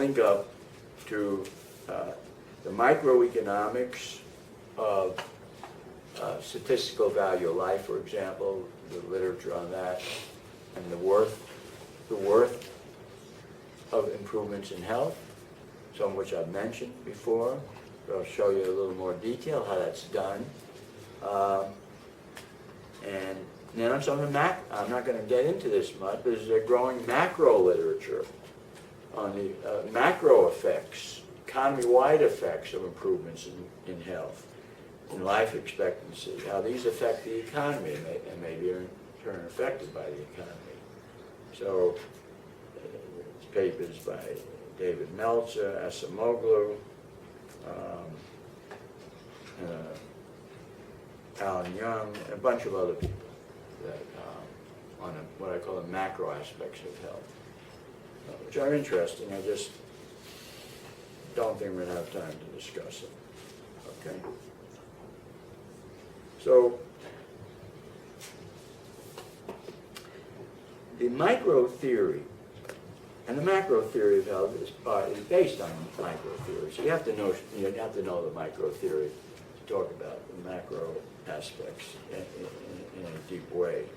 link up to the microeconomics of statistical value of life, for example, the literature on that, and the worth of improvements in health, some of which I've mentioned before. But I'll show you a little more detail how that's done. And then on some of the I'm not going to get into this much, but there's a growing macro literature on the macro effects, economy-wide effects of improvements in health, in life expectancy, how these affect the economy and may be in turn affected by the economy. So, papers by David Meltzer, Asimoglu, Alan Young, and a bunch of other people that on what I call the macro aspects of health, which are interesting. I just don't think we're going to have time to discuss them. Okay. So the micro theory and the macro theory of health is based on micro theory. So you have to know the micro theory to talk about the macro aspects in a deep way.